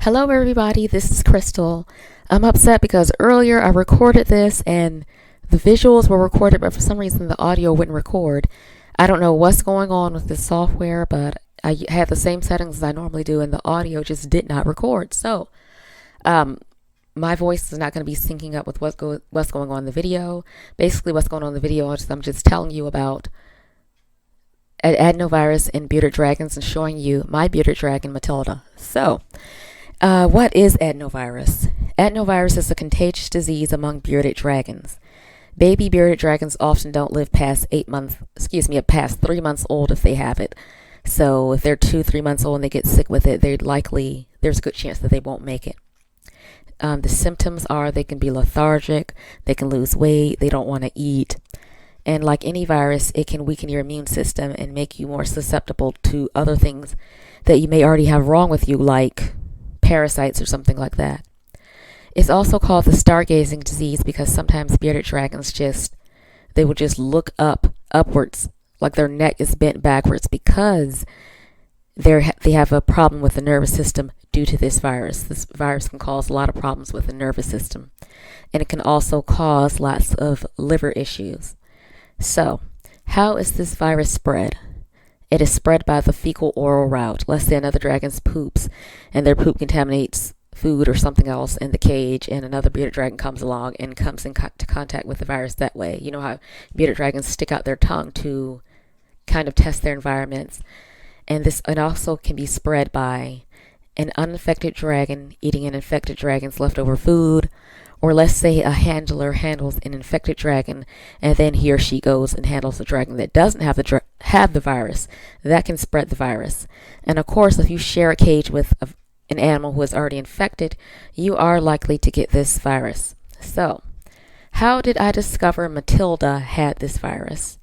Hello, everybody. This is Crystal. I'm upset because earlier I recorded this and the visuals were recorded, but for some reason the audio wouldn't record. I don't know what's going on with this software, but I had the same settings as I normally do, and the audio just did not record. So, my voice is not going to be syncing up with what's going on in the video. Basically, what's going on in the video is I'm just telling you about adenovirus and bearded dragons and showing you my bearded dragon, Matilda. So, what is adenovirus? Adenovirus is a contagious disease among bearded dragons. Baby bearded dragons often don't live past past 3 months old if they have it. So if they're 2-3 months old and they get sick with it, there's a good chance that they won't make it. The symptoms are they can be lethargic, they can lose weight, they don't want to eat. And like any virus, it can weaken your immune system and make you more susceptible to other things that you may already have wrong with you, like parasites or something like that. It's also called the stargazing disease because sometimes bearded dragons they will just look upwards, like their neck is bent backwards because they have a problem with the nervous system due to this virus. This virus can cause a lot of problems with the nervous system, and it can also cause lots of liver issues. So, how is this virus spread? It is spread by the fecal-oral route. Let's say another dragon's poops, and their poop contaminates food or something else in the cage, and another bearded dragon comes along and comes into contact with the virus that way. You know how bearded dragons stick out their tongue to kind of test their environments. And it also can be spread by an uninfected dragon eating an infected dragon's leftover food, or let's say a handler handles an infected dragon, and then he or she goes and handles a dragon that doesn't have the virus. That can spread the virus. And of course, if you share a cage with an animal who is already infected, you are likely to get this virus. So, how did I discover Matilda had this virus?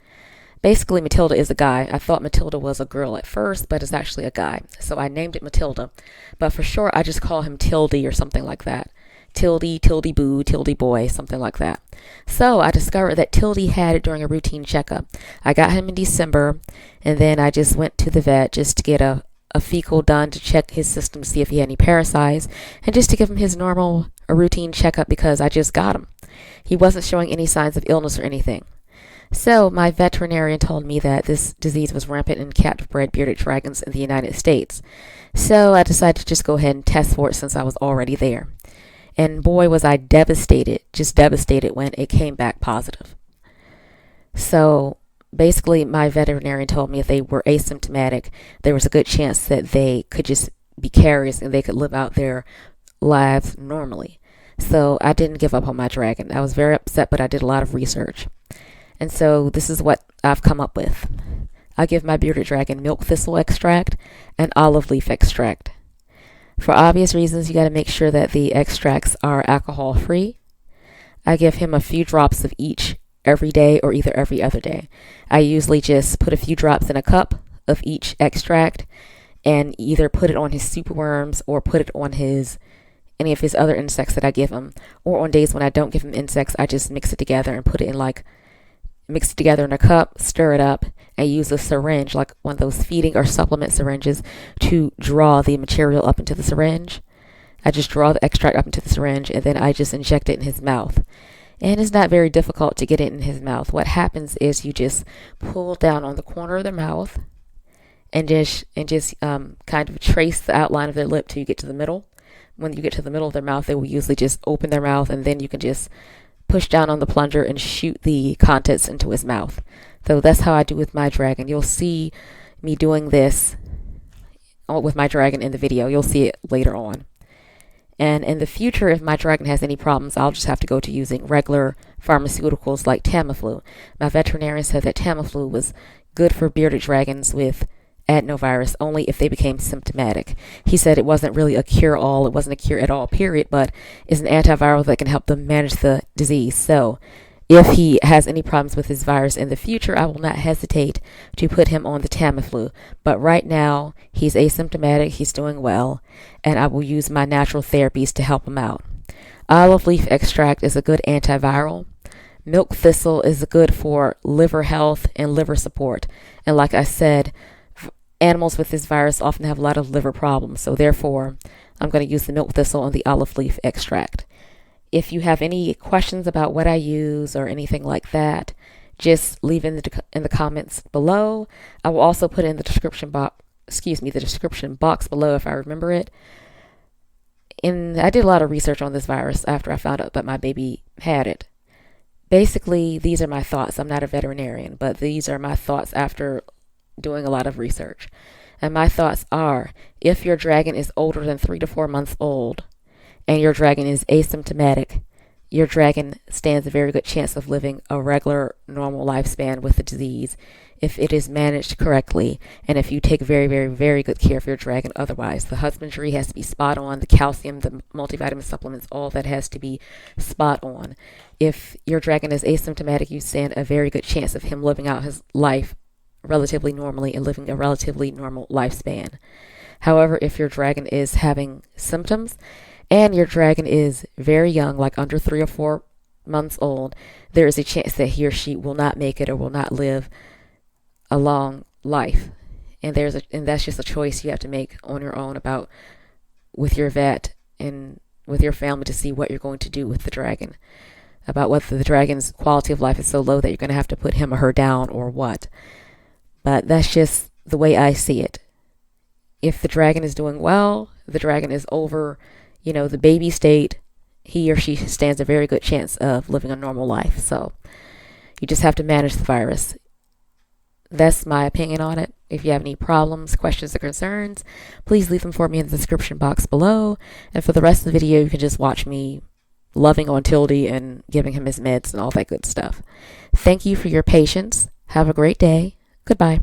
Basically, Matilda is a guy. I thought Matilda was a girl at first, but it's actually a guy. So I named it Matilda. But for short, I just call him Tildy or something like that. Tildy, Tildy Boo, Tildy Boy, something like that. So I discovered that Tildy had it during a routine checkup. I got him in December, and then I just went to the vet just to get a fecal done to check his system to see if he had any parasites, and just to give him his normal routine checkup because I just got him. He wasn't showing any signs of illness or anything. So my veterinarian told me that this disease was rampant in captive bred bearded dragons in the United States. So I decided to just go ahead and test for it since I was already there. And boy, was I devastated when it came back positive. So basically, my veterinarian told me if they were asymptomatic, there was a good chance that they could just be carriers and they could live out their lives normally. So I didn't give up on my dragon. I was very upset, but I did a lot of research. And so this is what I've come up with. I give my bearded dragon milk thistle extract and olive leaf extract. For obvious reasons, you got to make sure that the extracts are alcohol free. I give him a few drops of each every day or either every other day. I usually just put a few drops in a cup of each extract and either put it on his superworms or put it on any of his other insects that I give him. Or on days when I don't give him insects, I just mix it together and put it mix it together in a cup, stir it up, and use a syringe, like one of those feeding or supplement syringes, to draw the material up into the syringe. I just draw the extract up into the syringe, and then I just inject it in his mouth. And it's not very difficult to get it in his mouth. What happens is you just pull down on the corner of their mouth and just kind of trace the outline of their lip till you get to the middle. When you get to the middle of their mouth, they will usually just open their mouth, and then you can just push down on the plunger and shoot the contents into his mouth. So that's how I do with my dragon. You'll see me doing this with my dragon in the video. You'll see it later on. And in the future, if my dragon has any problems, I'll just have to go to using regular pharmaceuticals like Tamiflu. My veterinarian said that Tamiflu was good for bearded dragons with adenovirus only if they became symptomatic. He said it wasn't really a cure-all, it wasn't a cure at all, period, but it's an antiviral that can help them manage the disease. So if he has any problems with his virus in the future, I will not hesitate to put him on the Tamiflu. But right now, he's asymptomatic, he's doing well, and I will use my natural therapies to help him out. Olive leaf extract is a good antiviral. Milk thistle is good for liver health and liver support. And like I said, animals with this virus often have a lot of liver problems, so therefore I'm going to use the milk thistle and the olive leaf extract. If you have any questions about what I use or anything like that, just leave in the comments below. I will also put in the description box below if I remember it. And I did a lot of research on this virus after I found out that my baby had it. Basically, these are my thoughts. I'm not a veterinarian, but these are my thoughts after doing a lot of research. And my thoughts are, if your dragon is older than 3 to 4 months old and your dragon is asymptomatic, your dragon stands a very good chance of living a regular, normal lifespan with the disease if it is managed correctly and if you take very, very, very good care of your dragon. Otherwise, the husbandry has to be spot on, the calcium, the multivitamin supplements, all that has to be spot on. If your dragon is asymptomatic, you stand a very good chance of him living out his life relatively normally and living a relatively normal lifespan. However, if your dragon is having symptoms and your dragon is very young, like under 3 or 4 months old, there is a chance that he or she will not make it or will not live a long life. And that's just a choice you have to make on your own about with your vet and with your family to see what you're going to do with the dragon, about whether the dragon's quality of life is so low that you're going to have to put him or her down or what. But that's just the way I see it. If the dragon is doing well, the dragon is over, the baby state, he or she stands a very good chance of living a normal life. So you just have to manage the virus. That's my opinion on it. If you have any problems, questions, or concerns, please leave them for me in the description box below. And for the rest of the video, you can just watch me loving on Tildy and giving him his meds and all that good stuff. Thank you for your patience. Have a great day. Goodbye.